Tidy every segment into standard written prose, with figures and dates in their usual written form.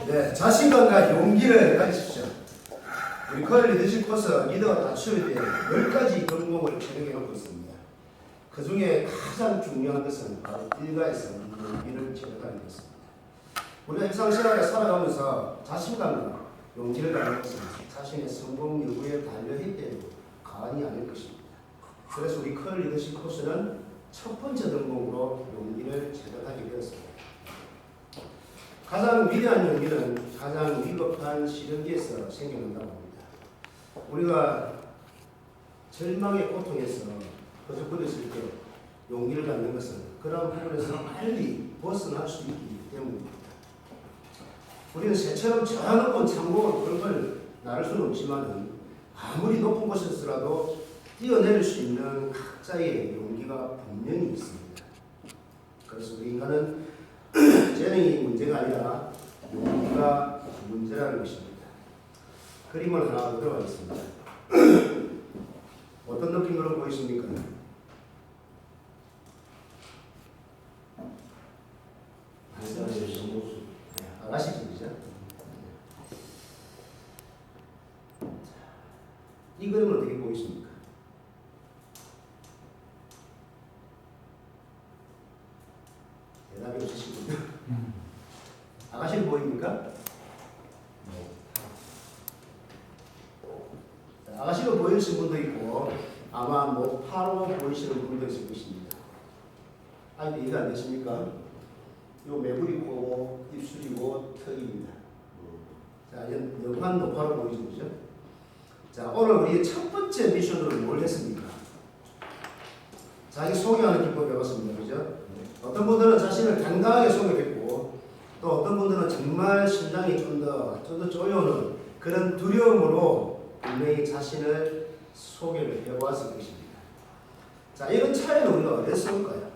네, 자신감과 용기를 가지십시오. 우리 커리 리더십 코스 리더가 갖추어야 될 10가지 경공을 체력해 놓고 있습니다. 그 중에 가장 중요한 것은 바로 일가에서 용기를 체력하는 것입니다. 우리가 일상생활에 살아가면서 자신감과 용기를 갖는 것은 자신의 성공 여부에 달려있대도 과언이 아닐 것입니다. 그래서 우리 커리 리더십 코스는 첫 번째 덕목으로 용기를 체력하게 되었습니다. 가장 위대한 용기는 가장 위급한 시련기에서 생겨난다고 합니다. 우리가 절망의 고통에서 허덕거렸을 때 용기를 갖는 것은 그러한 부분에서 빨리 벗어날 수 있기 때문입니다. 우리는 새처럼 저 높은 창고를 펄펄 나를 수는 없지만 아무리 높은 곳에서라도 뛰어내릴 수 있는 각자의 용기가 분명히 있습니다. 그래서 우리 인간은 재능이 문제가 아니라 용기가 문제라는 것입니다. 그림을 하나 더 들어가겠습니다. 어떤 느낌으로 보이십니까? 아가씨 집이죠? 이 그림은 어떻게 보이십니까? 대답이 없으시군요. 아가씨는 보입니까? 아가씨로 보이시는 분도 있고 아마 뭐 파로 보이시는 분도 있을 것입니다. 아직도 이해가 안 되십니까? 요 매부리고 입술이고 턱입니다. 자, 영한 노파로 보이시죠? 자, 오늘 우리 첫 번째 미션으로 뭘 했습니까? 자기 소개하는 기법 배웠습니다. 그죠? 어떤 분들은 자신을 당당하게 소개했고 또 어떤 분들은 정말 심장이 좀 더 쪼여오는 그런 두려움으로 분명히 자신을 소개를 해보았을 것입니다. 자, 이런 차이는 우리가 어디서 올까요?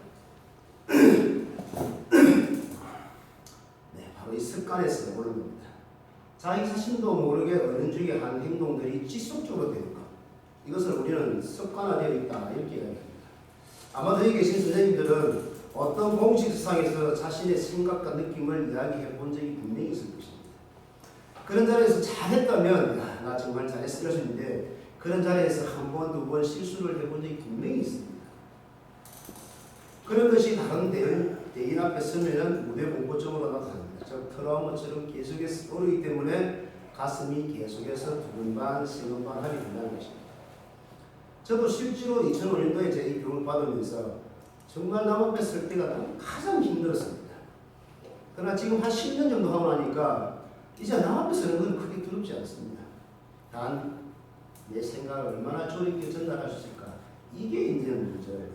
네, 바로 이 습관에서 오는 겁니다. 자기 자신도 모르게 은연중에 한 행동들이 지속적으로 되는 것. 이것을 우리는 습관화되어 있다 이렇게 이야기합니다. 아마도 여기 계신 선생님들은 어떤 공식상에서 자신의 생각과 느낌을 이야기해 본 적이 분명히 있을 것입니다. 그런 자리에서 잘했다면 나 정말 잘했을 것인데 그런 자리에서 한 번, 두 번 실수를 해본 적이 분명히 있습니다. 그런 것이 다른 대인 앞에 서면 무대 공포증으로 나타납니다. 저 트라우마처럼 계속해서 오르기 때문에 가슴이 계속해서 두근반, 세근반 하게 된다는 것입니다. 저도 실제로 2005년도에 제 이 교육을 받으면서 정말 남 앞에 설 때가 가장 힘들었습니다. 그러나 지금 한 10년 정도 하고 나니까 이제 남 앞에 서는 건 크게 두렵지 않습니다. 단 내 생각을 얼마나 조립게 전달할 수 있을까? 이게 이제는 문제예요.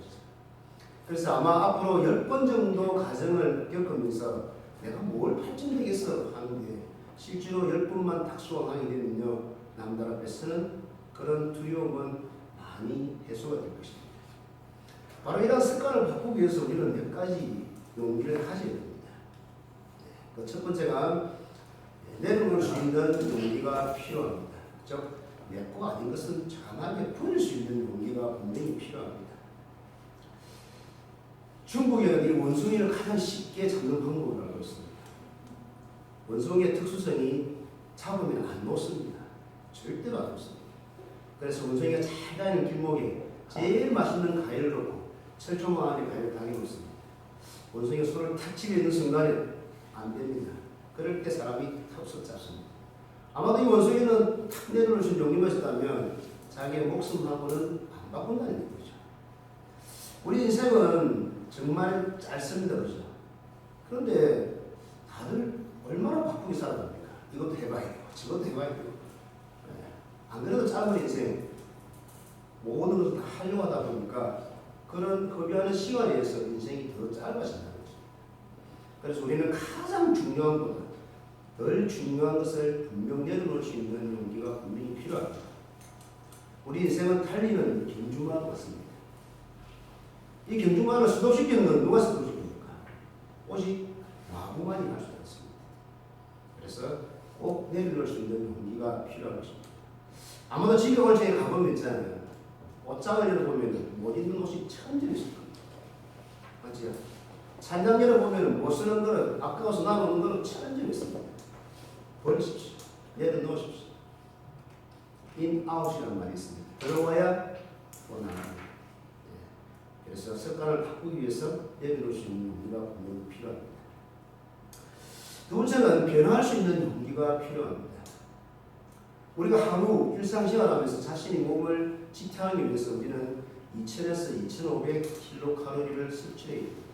그래서 아마 앞으로 10번 정도 과정을 겪으면서 내가 뭘 발전되겠어 하는데 실제로 10번만 딱 수강하게 되면요 남들 앞에 서는 그런 두려움은 많이 해소가 될 것입니다. 바로 이런 습관을 바꾸기 위해서 우리는 몇 가지 용기를 가져야 됩니다. 그 첫 번째가 내려놓을 수 있는 용기가 필요합니다. 즉 내 거 아닌 것은 장하게 버릴 수 있는 용기가 분명히 필요합니다. 중국에는 이 원숭이를 가장 쉽게 잡는 방법을 알고 있습니다. 원숭이의 특수성이 잡으면 안 놓습니다. 절대로 안 놓습니다. 그래서 원숭이가 잘 다니는 길목에 제일 맛있는 가위를 놓고 철조망 안에 가위를 당겨 놓습니다. 원숭이가 손을 탁 치고 있는 순간에 안 됩니다. 그럴 때 사람이 턱서 잡습니다. 아마도 이 원숭이는 탁 내려놓을 수 있는 용기만 있었다면 자기의 목숨하고는 안 바꾼다는 거죠. 우리 인생은 정말 짧습니다. 그죠? 그런데 다들 얼마나 바쁘게 살아갑니까? 이것도 해봐야 되고 저것도 해봐야 되고 안 그래도 짧은 인생 모든 것을 다 하려고 하다 보니까 그런 급여하는 시간에 의해서 인생이 더 짧아진다는 거죠. 그래서 우리는 가장 중요한 것보다 덜 중요한 것을 분명 내려놓을 수 있는 용기가 분명히 필요합니다. 우리 인생은 달리는 경주마와 같습니다. 이 경주마를 수도시키는 건 누가 수도시킵니까? 오직 마구만이 할 수 없습니다. 그래서 꼭 내려놓을 수 있는 용기가 필요한 것입니다. 아마도 지겨울지에 가보면 있잖아요. 옷장을 열어보면 못 입는 옷이 천지로 있을 겁니다. 맞지요? 찬장열을 보면 못 쓰는 거는 아까워서 남은 거는 천지로 있습니다. 아웃이라는 말이 있습니다. 들어와야 또 나가는. 그래서 습관을 바꾸기 위해서 내려놓을 수 있는 용기가 분명히 필요합니다. 두 번째는 변화할 수 있는 용기가 필요합니다. 우리가 하루 일상생활하면서 자신의 몸을 지탱하기 위해서 우리는 2000에서 2500kcal를 섭취해야 됩니다.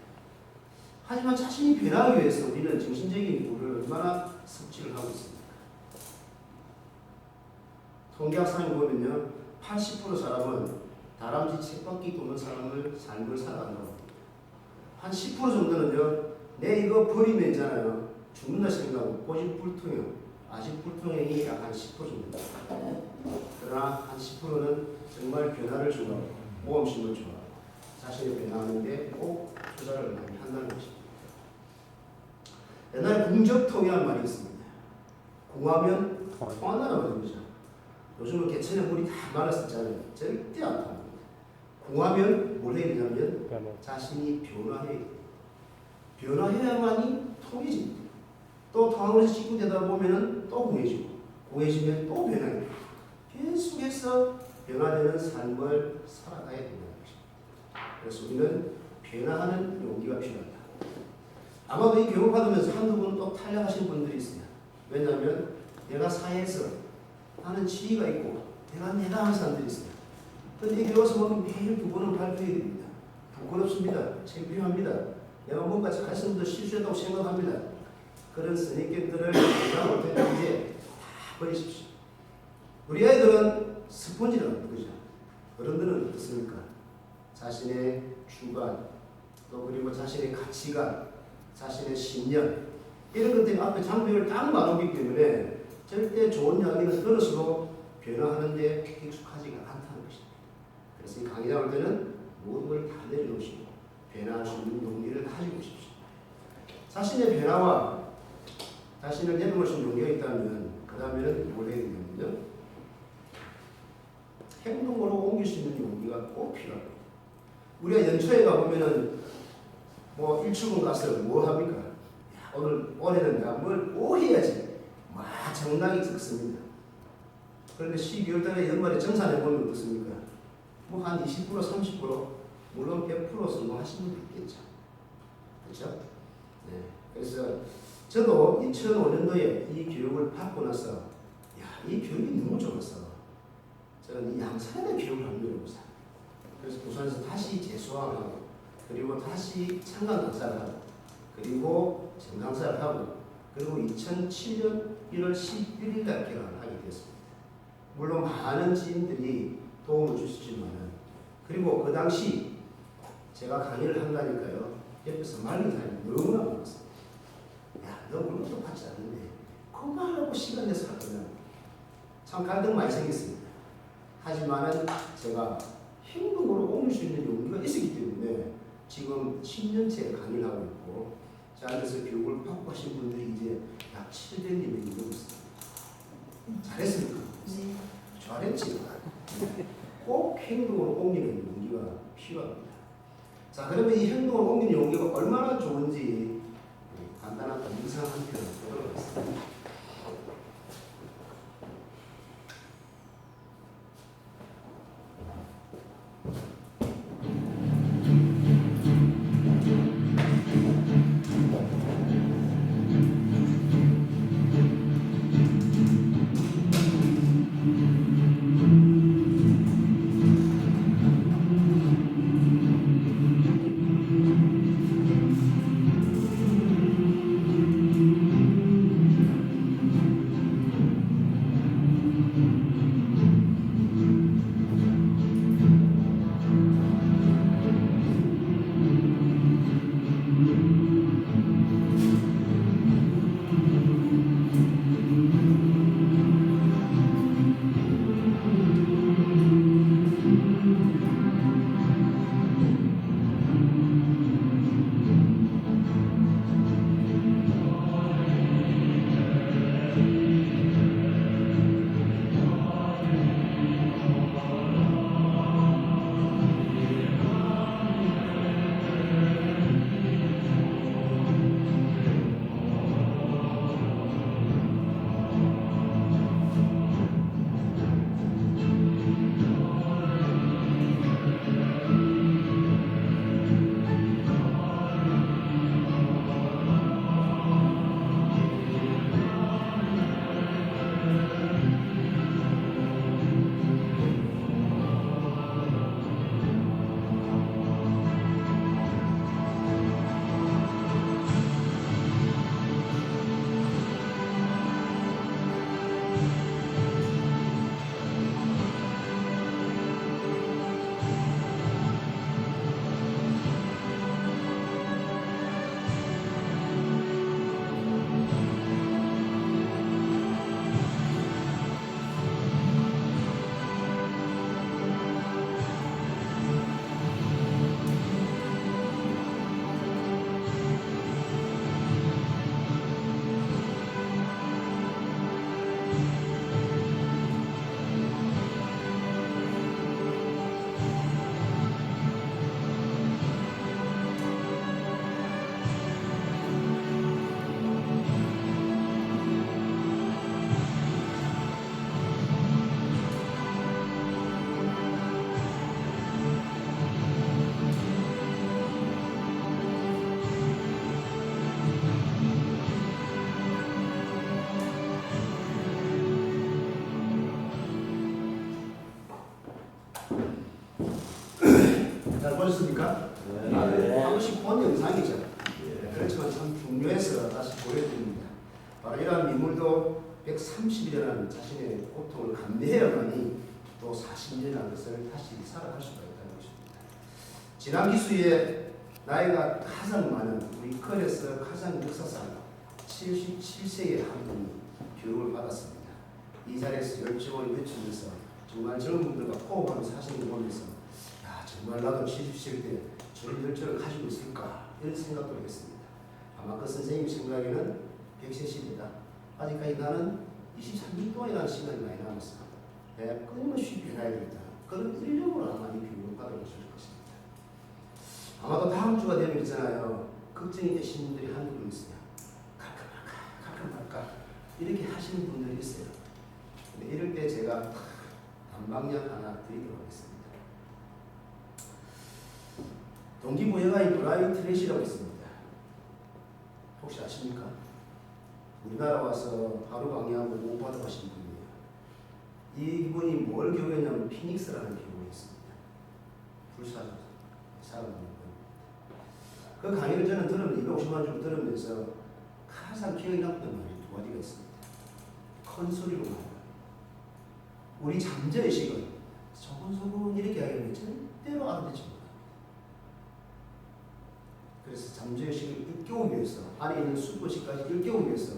하지만 자신이 변하기 위해서 우리는 정신적인 물을 얼마나 섭취를 하고 있습니까? 통계학상에 보면요, 80% 사람은 다람쥐 쳇바퀴 도는 삶을 살아간다고 합니다. 한 10% 정도는요, 내 이거 버리면 있잖아요, 죽는다 생각하고 고집불통형, 아직불통형이 약 한 10% 정도입니다. 그러나 한 10%는 정말 변화를 주고 모험심을 좋아하고 자신이 변화하는데 꼭 투자를 많이 한다는 것입니다. 옛날에 궁적통이라는 말이 있습니다. 궁하면 통한다는 말이죠. 요즘은 개천에 물이 다 말랐었잖아요. 절대 안 통합니다. 궁하면 뭘 해야 되냐면 자신이 변화해야 돼요. 변화해야만이 통해집니다. 또 통하면서 직구 되다 보면 또 궁해지고, 궁해지면 또 변화해요. 계속해서 변화되는 삶을 살아가야 된다는 것입니다. 그래서 우리는 변화하는 용기가 필요하다. 아마도 이 교육 받으면서 한두 분 또 탈락하신 분들이 있어요. 왜냐하면 내가 사회에서 하는 지위가 있고 내가 하는 사람들이 있어요. 그런데 이 교과서 보면 매일 두 번은 발표해야 됩니다. 부끄럽습니다. 창피합니다. 내가 뭔가 잘했으면 실수했다고 생각합니다. 그런 선입견들을 보장할 때는 이제 다 버리십시오. 우리 아이들은 스펀지라는 거죠. 어른들은 어떻습니까? 자신의 주관, 또 그리고 자신의 가치관, 자신의 신념, 이런 것들이 앞에 장벽을 딱 나누기 때문에 절대 좋은 이야기는 들을수록 변화하는데 익숙하지가 않다는 것입니다. 그래서 이 강의를 할 때는 모든 걸 다 내려놓으시고 변화할 수 있는 용기를 가지고 오십시오. 자신의 변화와 자신을 내려놓을 수 있는 용기가 있다면 그 다음에는 뭘 해야 되냐면요, 행동으로 옮길 수 있는 용기가 꼭 필요합니다. 우리가 연초에 가보면은 뭐 일출봉 가서 뭐 합니까? 야, 올해는 내가 뭘 해야지 막 정당히 적습니다. 그런데 12월 달에 연말에 정산해 보면 어떻습니까? 뭐 한 20%, 30%, 물론 100% 성공하시는 분 있겠죠. 그렇죠? 네. 그래서 저도 2005년도에 이 교육을 받고 나서 이 교육이 너무 좋았어. 저는 이 양산에 교육을 하는 거라고 생각해요. 그래서 부산에서 다시 재수학을 하고, 그리고 다시 창간 강사를 하고, 그리고 정강사를 하고, 그리고 2007년 1월 11일 날 개강을 하게 되었습니다. 물론 많은 지인들이 도움을 주시지만, 그리고 그 당시 제가 강의를 한다니까요, 옆에서 말린 사람이 너무나 많았어요. 야, 너 물론도 받지 않는데 그만하고 시간 내서 할 거냐. 참 갈등 많이 생겼습니다. 하지만은 제가 행동으로 옮길 수 있는 용기가 있었기 때문에 지금 10년째 강의를 하고 있고, 제 안에서 교육을 받고 하신 분들이 이제 약 700명이 넘고 있습니다. 잘했습니까? 네. 잘했지. 꼭 행동으로 옮기는 용기가 필요합니다. 자, 그러면 이 행동을 옮기는 용기가 얼마나 좋은지 간단한 영상 한 편 보도록 하겠습니다. 잘 보셨습니까? 네. 한 번씩 본 영상이죠. 네. 그렇지만 참 중요해서 다시 보여드립니다. 바로 이러한 민물도 130일이라는 자신의 고통을 감내해야만이 또 40년이라는 것을 다시 살아갈 수가 있다는 것입니다. 지난 기수에 나이가 가장 많은 우리 컬에서 가장 역사상 77세의 한 분이 교육을 받았습니다. 이 자리에서 열정을 외치면서 정말 젊은 분들과 호흡하면서 하시는 걸 보면서 정말 나도 70세 때 저런 열정을 가지고 있을까 이런 생각도 했습니다. 아마 그 선생님 생각에는 100세 시대다. 아직까지 나는 23년 동안이라는 시간이 많이 남았어. 내가 끊임없이 변화해야겠다. 그런 인력으로 아마 이 비용을 받아보실 것입니다. 아마도 다음 주가 되면 있잖아요. 걱정이 되시는 분들이 한두 분 있어요. 가끔 할까 이렇게 하시는 분들이 있어요. 근데 이럴 때 제가 단방향 하나 드리도록 하겠습니다. 동기부여가인 브라이언 트레이시라고 있습니다. 혹시 아십니까? 우리나라 와서 하루 강의하고 못 받아가신 분이에요. 이분이 뭘 교육했냐면 피닉스라는 교육을 했습니다. 불사조 사람입니다. 그 강의를 저는 들으면 250만 주 들으면서 가장 기억에 남는 말이 두 가지가 있습니다. 큰 소리로 말해요. 우리 잠재의식은 소곤소곤 이렇게 하겠는데 절대로 알아듣지 못해요. 그래서 잠재의식을 일깨우기 위해서 안에 있는 수도식까지 일깨우기 위해서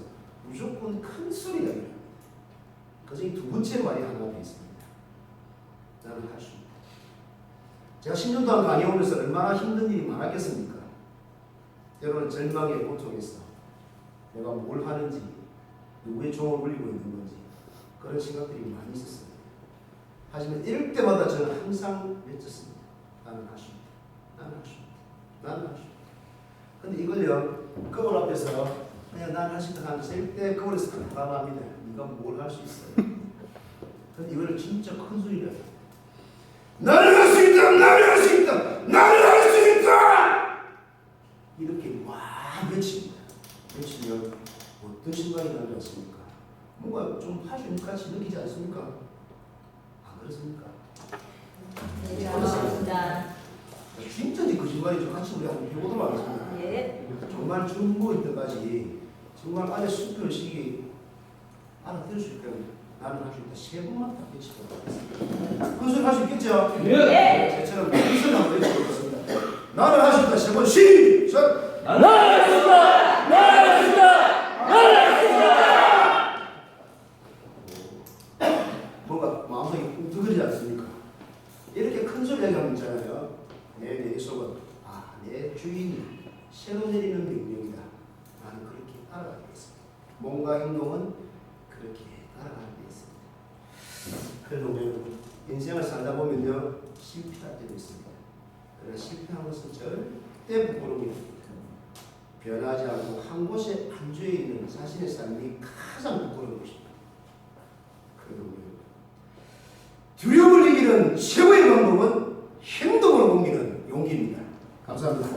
무조건 큰 소리가 일어납니다. 그중에 두 번째 말이 하나 되어 있습니다. 나는 할 수 있다. 제가 10년 동안 강의하면서 얼마나 힘든 일이 많았겠습니까? 여러분 절망의 고통에서 내가 뭘 하는지 누구의 종을 울리고 있는 건지 그런 생각들이 많이 있었어요. 하지만 이럴 때마다 저는 항상 외쳤습니다. 나는 할 수 있다. 나는 할 수 있다. 나는 할 수 있다. 근데 이걸요, 거울 앞에서 그냥 난 할 수 있다 하면 절대 거울에서 답답합니다. 네가 뭘 할 수 있어요. 근데 이걸 진짜 큰 소리로 해요. 나는 할 수 있다! 나는 할 수 있다! 나는 할 수 있다! 이렇게 막 외칩니다. 외치면 어떤 생각이 나지 않습니까? 뭔가 좀 할 수 있는 것 같이 느끼지 않습니까? 안 그렇습니까? 네, 그렇습니다. 진짜인지 거짓말인지 같이 우리 한번 해보도록 하겠습니다. 예. 정말 중고일 때까지 정말 안에 수표의식이 알아들을 수 있게끔 나는 할 수 있다. 세 번만 딱 외치도록 하겠습니다. 그 소리 할 수 있겠죠? 예. 저처럼 큰 소리 한번 외쳐보겠습니다. 나는 할 수 있다. 세 번 시작! 나는 할 수 있다! 나는 할 수 있다! 나는 할 수 있다! 뭔가 마음속에 웅크리지 않습니까? 이렇게 큰 소리 얘기하면 있잖아요. 내 속은 내 주인이 새로 내리는 명령이다. 나는 그렇게 따라가겠습니다. 몸과 행동은 그렇게 따라가게 되어 있습니다. 그래도 인생을 살다 보면요 실패할 때도 있습니다. 그러나 실패한 것은 절대 부끄러움이 없습니다. 변하지 않고 한 곳에 안주해 있는 자신의 삶이 가장 부끄러운 것입니다. 그리고 두려움을 이기는 최고의 방법은 행동으로 옮기는 용기입니다. 감사합니다.